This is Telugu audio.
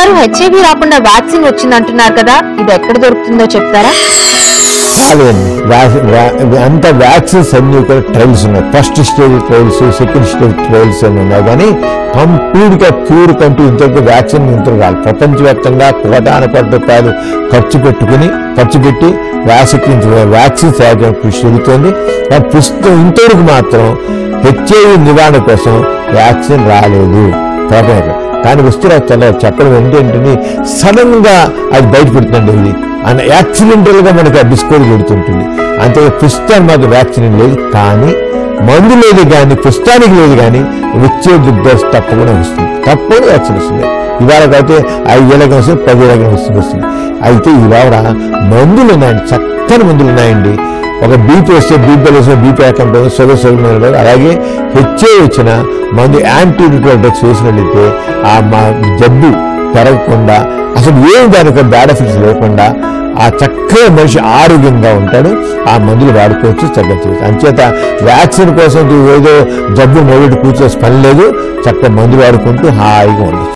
గారు హెచ్ఐవి రాకుండా వ్యాక్సిన్ వచ్చిందంటున్నారు కదా, ఇది ఎక్కడ దొరుకుతుందో చెప్తారా? అంత వ్యాక్సిన్స్ అన్ని కూడా ట్రయల్స్ ఉన్నాయి. First stage trials, second stage trials అని ఉన్నాయి. కానీ కంప్లీట్గా ప్యూర్ కంటూ ఇంతకు వ్యాక్సిన్ ఇంతకు కాదు. ప్రపంచవ్యాప్తంగా ₹1,00,00,000 ఖర్చు పెట్టి వ్యాక్సిన్ తయారు కృషి జరుగుతుంది. ప్రస్తుతం ఇంతవరకు మాత్రం హెచ్ఐవి నివారణ కోసం వ్యాక్సిన్ రాలేదు. కానీ వస్తున్నా చెప్పడం ఏంటంటే సడన్ గా అది బయటపెడుతుంది. ఇది అండ్ యాక్సిడెంటల్ గా మనకి ఆ డిస్కవరీ పెడుతుంటుంది. అంతే ప్రస్తుతానికి మాకు వ్యాక్సిన్ లేదు, కానీ మందు లేదు, కానీ ప్రస్తుతానికి లేదు, కానీ వచ్చే దుర్దశ తప్పకుండా వస్తుంది. తప్పకుండా వ్యాక్సిన్ వస్తుంది. ఇవాళకైతే 5 ఏళ్ళకి వస్తుంది, 10 ఏళ్ళకి వస్తుంది. అయితే ఇవాళ మందులు ఉన్నాయండి, చక్కని మందులు ఉన్నాయండి. ఒక బీపీ వస్తే బీపీ కంపెనీ షుగర్ అలాగే హెచ్ఐవి వచ్చిన మందు యాంటీరిట్రోవల్ డ్రగ్స్ వేసినట్లయితే ఆ మా జబ్బు పెరగకుండా అసలు ఏం దానికి బ్యాడ్ ఎఫెక్ట్స్ లేకుండా ఆ చక్కగా మనిషి ఆరోగ్యంగా ఉంటాడు. ఆ మందులు వాడుకోవచ్చు, చక్కగా చేయవచ్చు. అంచేత వ్యాక్సిన్ కోసం ఏదో జబ్బు మొదటి కూర్చోసి పని లేదు. చక్కగా మందులు వాడుకుంటూ హాయిగా ఉండొచ్చు.